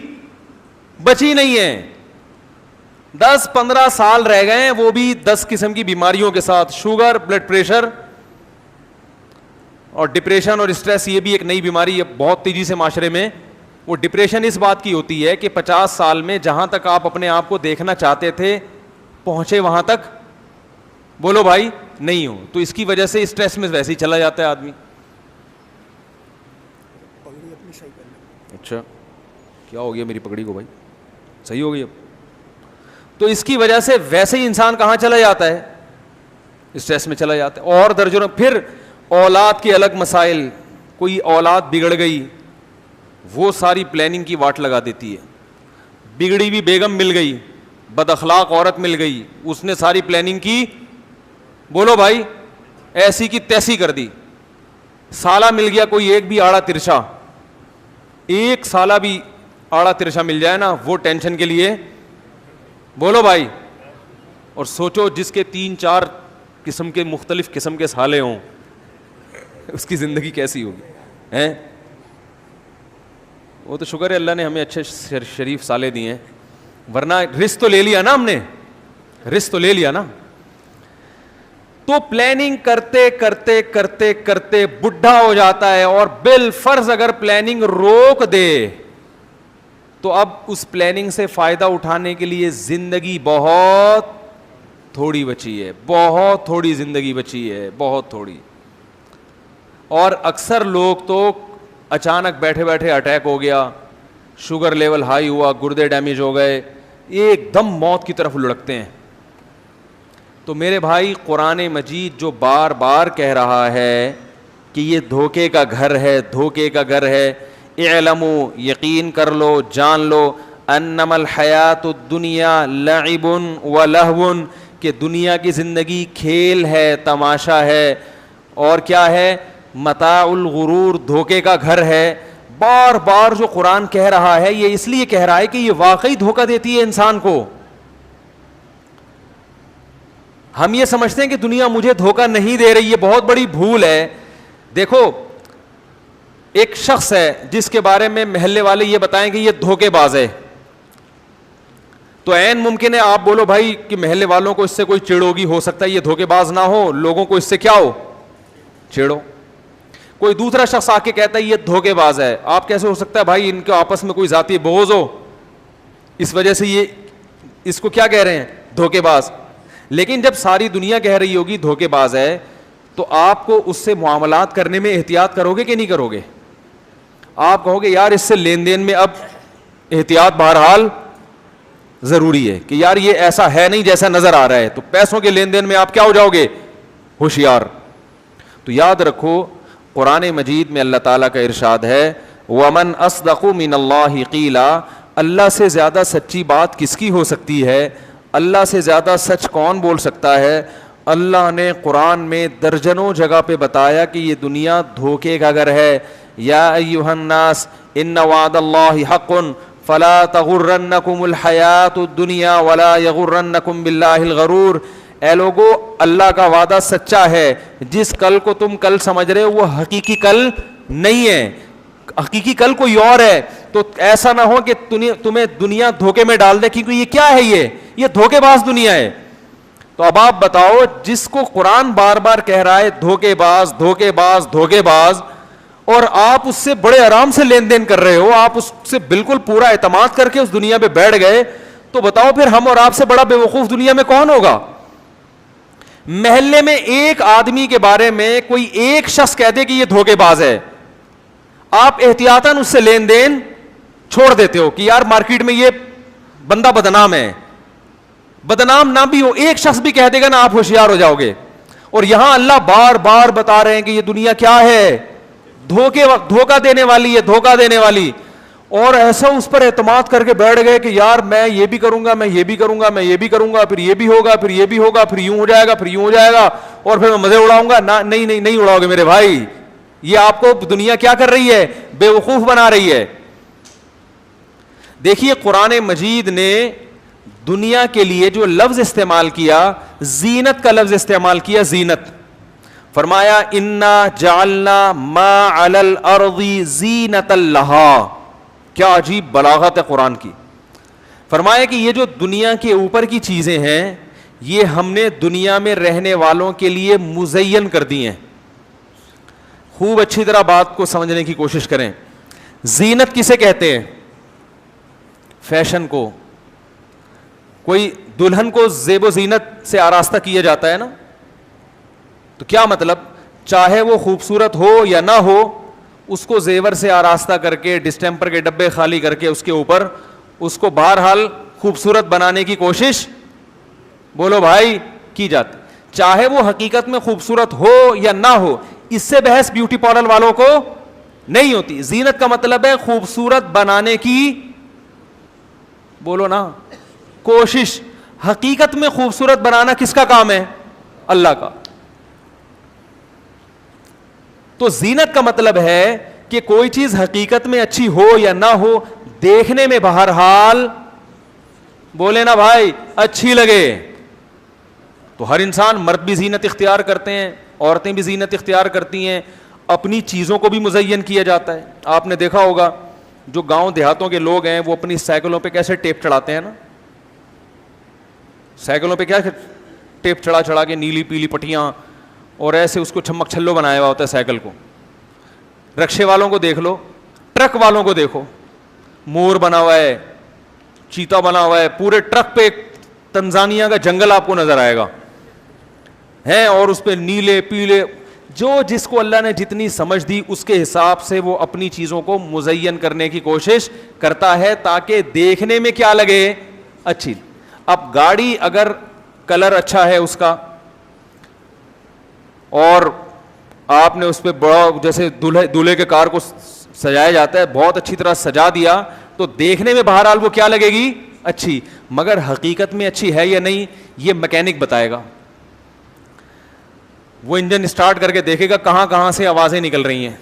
بچی نہیں ہے. 10-15 سال رہ گئے, وہ بھی 10 قسم کی بیماریوں کے ساتھ, شوگر, بلڈ پریشر اور ڈپریشن اور اسٹریس. یہ بھی ایک نئی بیماری ہے بہت تیزی سے معاشرے میں. وہ ڈپریشن اس بات کی ہوتی ہے کہ 50 سال میں جہاں تک آپ اپنے آپ کو دیکھنا چاہتے تھے پہنچے وہاں تک, بولو بھائی, نہیں ہو, تو اس کی وجہ سے اسٹریس میں ویسے ہی چلا جاتا ہے آدمی. اچھا کیا ہو گیا میری پگڑی کو بھائی, صحیح ہو گئی اب. تو اس کی وجہ سے ویسے ہی انسان کہاں چلا جاتا ہے, اسٹریس میں چلا جاتا ہے. اور درجنوں, پھر اولاد کے الگ مسائل, کوئی اولاد بگڑ گئی, وہ ساری پلاننگ کی واٹ لگا دیتی ہے. بگڑی ہوئی بیگم مل گئی, بد اخلاق عورت مل گئی, اس نے ساری پلاننگ کی, بولو بھائی, ایسی کی تیسی کر دی. سالہ مل گیا کوئی ایک بھی آڑا ترچا, ایک سالہ بھی آڑا ترچا مل جائے نا, وہ ٹینشن کے لیے, بولو بھائی. اور سوچو جس کے 3-4 قسم کے مختلف قسم کے سالے ہوں, اس کی زندگی کیسی ہوگی ہیں. وہ تو شکر ہے اللہ نے ہمیں اچھے شریف سالے دیے ہیں, ورنہ رزق تو لے لیا نا ہم نے, رزق تو لے لیا نا. تو پلاننگ کرتے کرتے کرتے کرتے بڈھا ہو جاتا ہے, اور بالفرض اگر پلاننگ روک دے تو اب اس پلاننگ سے فائدہ اٹھانے کے لیے زندگی بہت تھوڑی بچی ہے, بہت تھوڑی زندگی بچی ہے, بہت تھوڑی. اور اکثر لوگ تو اچانک بیٹھے بیٹھے اٹیک ہو گیا, شوگر لیول ہائی ہوا, گردے ڈیمیج ہو گئے, ایک دم موت کی طرف لڑکتے ہیں. تو میرے بھائی قرآن مجید جو بار بار کہہ رہا ہے کہ یہ دھوکے کا گھر ہے, دھوکے کا گھر ہے, اعلموا یقین کر لو, جان لو, انما الحیات الدنیا لعب ولہو, کہ دنیا کی زندگی کھیل ہے, تماشا ہے, اور کیا ہے, متاع الغرور, دھوکے کا گھر ہے. بار بار جو قرآن کہہ رہا ہے یہ اس لیے کہہ رہا ہے کہ یہ واقعی دھوکہ دیتی ہے انسان کو. ہم یہ سمجھتے ہیں کہ دنیا مجھے دھوکہ نہیں دے رہی, یہ بہت بڑی بھول ہے. دیکھو ایک شخص ہے جس کے بارے میں محلے والے یہ بتائیں کہ یہ دھوکے باز ہے, تو عین ممکن ہے آپ بولو بھائی کہ محلے والوں کو اس سے کوئی چڑ ہوگی, ہو سکتا ہے یہ دھوکے باز نہ ہو, لوگوں کو اس سے کیا ہو, چھیڑو. کوئی دوسرا شخص آ کے کہتا ہے یہ دھوکے باز ہے, آپ کیسے ہو سکتا ہے بھائی ان کے آپس میں کوئی ذاتی بغض ہو, اس وجہ سے یہ اس کو کیا کہہ رہے ہیں, دھوکے باز. لیکن جب ساری دنیا کہہ رہی ہوگی دھوکے باز ہے, تو آپ کو اس سے معاملات کرنے میں احتیاط کرو گے کہ نہیں کرو گے؟ آپ کہو گے یار اس سے لین دین میں اب احتیاط بہرحال ضروری ہے, کہ یار یہ ایسا ہے نہیں جیسا نظر آ رہا ہے. تو پیسوں کے لین دین میں آپ کیا ہو جاؤ گے, ہوشیار. تو یاد رکھو قرآن مجید میں اللہ تعالیٰ کا ارشاد ہے وَمَنْ أَصْدَقُ مِنَ اللَّهِ قِيلًا, اللہ سے زیادہ سچی بات کس کی ہو سکتی ہے, اللہ سے زیادہ سچ کون بول سکتا ہے. اللہ نے قرآن میں درجنوں جگہ پہ بتایا کہ یہ دنیا دھوکے کا گھر ہے. یا ایھا الناس ان وعد اللہ حق فلا تغرنکم الحیات الدنیا ولا یغرنکم باللہ الغرور. اے لوگو اللہ کا وعدہ سچا ہے, جس کل کو تم کل سمجھ رہے ہو وہ حقیقی کل نہیں ہے, حقیقی کل کوئی اور ہے. تو ایسا نہ ہو کہ تمہیں دنیا دھوکے میں ڈال دے, کیونکہ یہ کیا ہے, یہ دھوکے باز دنیا ہے. تو اب آپ بتاؤ جس کو قرآن بار بار کہہ رہا ہے دھوکے باز دھوکے باز دھوکے باز, اور آپ اس سے بڑے آرام سے لین دین کر رہے ہو, آپ اس سے بالکل پورا اعتماد کر کے اس دنیا پہ بیٹھ گئے, تو بتاؤ پھر ہم اور آپ سے بڑا بے وقوف دنیا میں کون ہوگا؟ محلے میں ایک آدمی کے بارے میں کوئی ایک شخص کہہ دے کہ یہ دھوکے باز ہے, آپ احتیاطاً اس سے لین دین چھوڑ دیتے ہو کہ یار مارکیٹ میں یہ بندہ بدنام ہے. بدنام نہ بھی ہو, ایک شخص بھی کہہ دے گا نا, آپ ہوشیار ہو جاؤ گے. اور یہاں اللہ بار بار بتا رہے ہیں کہ یہ دنیا کیا ہے, دھوکہ دینے والی ہے, دھوکہ دینے والی. اور ایسا اس پر اعتماد کر کے بیٹھ گئے کہ یار میں یہ بھی کروں گا, میں یہ بھی کروں گا, میں یہ بھی کروں گا, پھر یہ بھی ہوگا, پھر یہ بھی ہوگا, پھر یوں ہو جائے گا, پھر یوں ہو جائے گا, اور پھر میں مزے اڑاؤں گا. نہیں اڑاؤ گے میرے بھائی, یہ آپ کو دنیا کیا کر رہی ہے, بے وقوف بنا رہی ہے. دیکھیے قرآن مجید نے دنیا کے لیے جو لفظ استعمال کیا, زینت کا لفظ استعمال کیا, زینت. فرمایا انا جعلنا ما علی الارض زینۃ لہا. کیا عجیب بلاغت ہے قرآن کی. فرمایا کہ یہ جو دنیا کے اوپر کی چیزیں ہیں یہ ہم نے دنیا میں رہنے والوں کے لیے مزین کر دی ہیں. خوب اچھی طرح بات کو سمجھنے کی کوشش کریں. زینت کسے کہتے ہیں؟ فیشن کو. کوئی دلہن کو زیب و زینت سے آراستہ کیا جاتا ہے نا, تو کیا مطلب, چاہے وہ خوبصورت ہو یا نہ ہو, اس کو زیور سے آراستہ کر کے ڈسٹمپر کے ڈبے خالی کر کے اس کے اوپر اس کو بہرحال خوبصورت بنانے کی کوشش, بولو بھائی, کی جاتی. چاہے وہ حقیقت میں خوبصورت ہو یا نہ ہو, اس سے بحث بیوٹی پارلر والوں کو نہیں ہوتی. زینت کا مطلب ہے خوبصورت بنانے کی, بولو نا, کوشش. حقیقت میں خوبصورت بنانا کس کا کام ہے؟ اللہ کا. تو زینت کا مطلب ہے کہ کوئی چیز حقیقت میں اچھی ہو یا نہ ہو, دیکھنے میں بہرحال, بولے نا بھائی, اچھی لگے. تو ہر انسان, مرد بھی زینت اختیار کرتے ہیں, عورتیں بھی زینت اختیار کرتی ہیں, اپنی چیزوں کو بھی مزین کیا جاتا ہے. آپ نے دیکھا ہوگا جو گاؤں دیہاتوں کے لوگ ہیں وہ اپنی سائیکلوں پہ کیسے ٹیپ چڑھاتے ہیں نا, سائیکلوں پہ کیا ٹیپ چڑھا چڑھا کے نیلی پیلی پٹیاں اور ایسے اس کو چھمک چھلو بنایا ہوا ہوتا ہے سائیکل کو. رکشے والوں کو دیکھ لو, ٹرک والوں کو دیکھو, مور بنا ہوا ہے, چیتا بنا ہوا ہے, پورے ٹرک پہ تنزانیہ کا جنگل آپ کو نظر آئے گا ہے, اور اس پہ نیلے پیلے. جو جس کو اللہ نے جتنی سمجھ دی اس کے حساب سے وہ اپنی چیزوں کو مزین کرنے کی کوشش کرتا ہے تاکہ دیکھنے میں کیا لگے, اچھی. اب گاڑی اگر کلر اچھا ہے اس کا اور آپ نے اس پہ بڑا جیسے دولہے کے کار کو سجایا جاتا ہے بہت اچھی طرح سجا دیا تو دیکھنے میں بہرحال وہ کیا لگے گی, اچھی. مگر حقیقت میں اچھی ہے یا نہیں یہ میکینک بتائے گا. وہ انجن اسٹارٹ کر کے دیکھے گا کہاں کہاں سے آوازیں نکل رہی ہیں,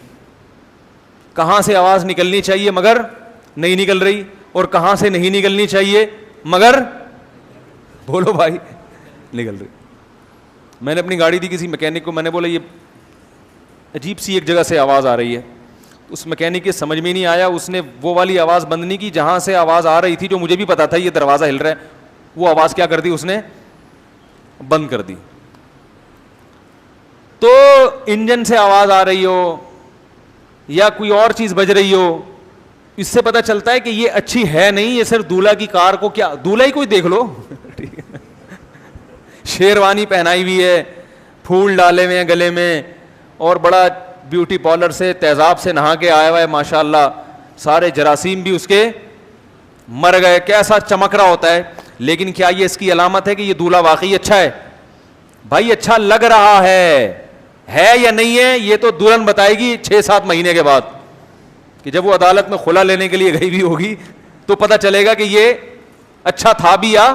کہاں سے آواز نکلنی چاہیے مگر نہیں نکل رہی, اور کہاں سے نہیں نکلنی چاہیے مگر بولو بھائی نکل رہی. میں نے اپنی گاڑی دی کسی میکینک کو, میں نے بولا یہ عجیب سی ایک جگہ سے آواز آ رہی ہے. اس میکینک کے سمجھ میں نہیں آیا, اس نے وہ والی آواز بند نہیں کی جہاں سے آواز آ رہی تھی, جو مجھے بھی پتا تھا یہ دروازہ ہل رہا ہے, وہ آواز کیا کر دی اس نے, بند کر دی. تو انجن سے آواز آ رہی ہو یا کوئی اور چیز بج رہی ہو, اس سے پتہ چلتا ہے کہ یہ اچھی ہے نہیں, یہ صرف دولہا کی کار کو کیا, دولہا ہی کوئی دیکھ لو شیروانی پہنائی ہوئی ہے, پھول ڈالے ہوئے ہیں گلے میں, اور بڑا بیوٹی پارلر سے تیزاب سے نہا کے آیا ہوا ہے ماشاء اللہ, سارے جراثیم بھی اس کے مر گئے, کیسا چمک رہا ہوتا ہے. لیکن کیا یہ اس کی علامت ہے کہ یہ دولہا واقعی اچھا ہے؟ بھائی اچھا لگ رہا ہے یا نہیں ہے یہ تو دلہن بتائے گی 6-7 مہینے کے بعد, کہ جب وہ عدالت میں خلا لینے کے لیے گئی بھی ہوگی تو پتہ چلے گا کہ یہ اچھا تھا بھی یا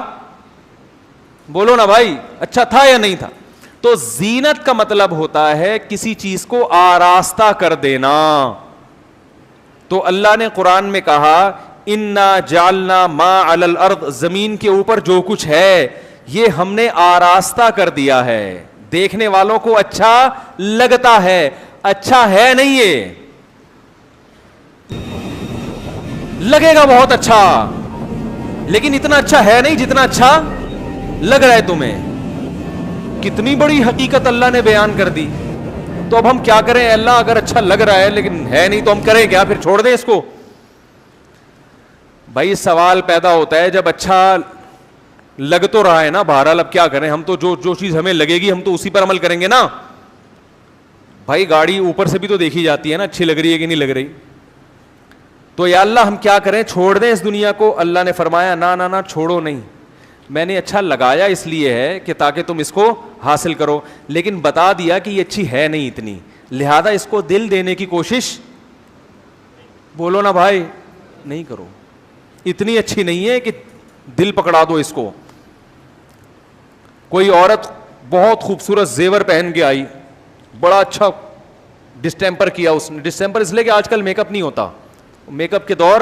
بولو نا بھائی اچھا تھا یا نہیں تھا. تو زینت کا مطلب ہوتا ہے کسی چیز کو آراستہ کر دینا. تو اللہ نے قرآن میں کہا انا جعلنا ما علی الارض, زمین کے اوپر جو کچھ ہے یہ ہم نے آراستہ کر دیا ہے, دیکھنے والوں کو اچھا لگتا ہے. اچھا ہے نہیں, یہ لگے گا بہت اچھا لیکن اتنا اچھا ہے نہیں جتنا اچھا لگ رہا ہے تمہیں. کتنی بڑی حقیقت اللہ نے بیان کر دی. تو اب ہم کیا کریں, اللہ اگر اچھا لگ رہا ہے لیکن ہے نہیں تو ہم کریں کیا, پھر چھوڑ دیں اس کو؟ بھائی سوال پیدا ہوتا ہے جب اچھا لگ تو رہا ہے نا, بہرحال اب کیا کریں, ہم تو جو چیز ہمیں لگے گی ہم تو اسی پر عمل کریں گے نا. بھائی گاڑی اوپر سے بھی تو دیکھی جاتی ہے نا, اچھی لگ رہی ہے کہ نہیں لگ رہی. تو یا اللہ ہم کیا کریں, چھوڑ دیں اس دنیا کو؟ اللہ نے فرمایا نہ چھوڑو نہیں, میں نے اچھا لگایا اس لیے ہے کہ تاکہ تم اس کو حاصل کرو, لیکن بتا دیا کہ یہ اچھی ہے نہیں اتنی, لہذا اس کو دل دینے کی کوشش بولو نا بھائی نہیں کرو. اتنی اچھی نہیں ہے کہ دل پکڑا دو اس کو. کوئی عورت بہت خوبصورت زیور پہن کے آئی, بڑا اچھا ڈسٹیمپر کیا اس نے. ڈسٹیمپر اس لیے کہ آج کل میک اپ نہیں ہوتا, میک اپ کے دور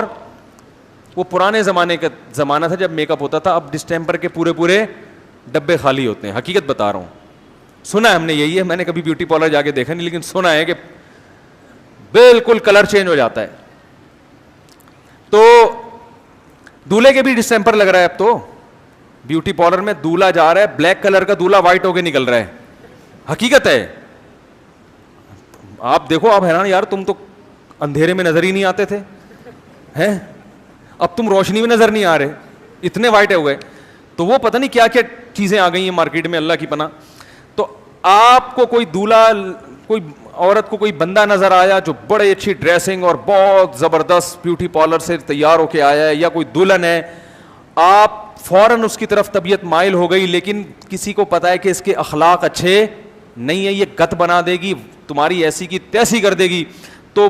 وہ پرانے زمانے کا زمانہ تھا جب میک اپ ہوتا تھا. اب ڈسٹیمپر کے پورے ڈبے خالی ہوتے ہیں, حقیقت بتا رہا ہوں. سنا ہے ہم نے, یہی ہے, میں نے کبھی بیوٹی پارلر جا کے دیکھا نہیں, لیکن سنا ہے کہ بالکل کلر چینج ہو جاتا ہے. تو دولہے کے بھی ڈسٹیمپر لگ رہا ہے اب تو. بیوٹی پارلر میں دولہا جا رہا ہے, بلیک کلر کا دولہا وائٹ ہو کے نکل رہا ہے, حقیقت ہے. آپ دیکھو, آپ حیران, یار تم تو اندھیرے میں نظر ہی نہیں آتے تھے ہیں, اب تم روشنی میں نظر نہیں آ رہے, اتنے وائٹ ہو گئے. تو وہ پتہ نہیں کیا کیا چیزیں آ گئی ہیں مارکیٹ میں, اللہ کی پناہ. تو آپ کو کوئی دولہا, کوئی عورت کو کوئی بندہ نظر آیا جو بڑے اچھی ڈریسنگ اور بہت زبردست بیوٹی پارلر سے تیار ہو کے آیا ہے, یا کوئی دلہن ہے, آپ فوراً اس کی طرف طبیعت مائل ہو گئی, لیکن کسی کو پتا ہے کہ اس کے اخلاق اچھے نہیں ہیں, یہ گت بنا دے گی, تمہاری ایسی کی تیسی کر دے گی. تو